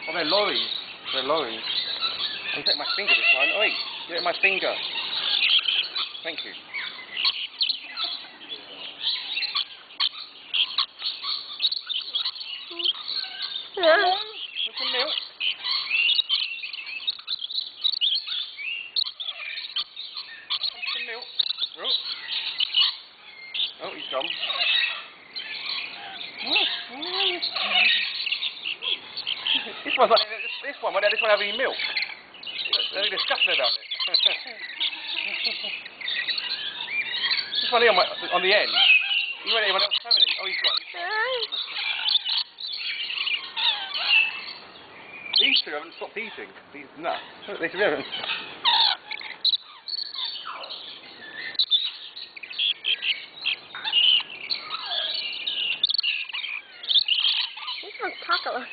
Oh, they're lorries. They're lorries. I'm taking my finger this time. Oi, get my finger. Thank you. Yeah. With some milk. Some milk. Oh, he's gone. This one won't let this one have any milk. They're disgusting about it. This one here on the end. He won't let anyone else have any. Oh, he's gone. These two haven't stopped eating. These nuts. They haven't. This one's chocolate.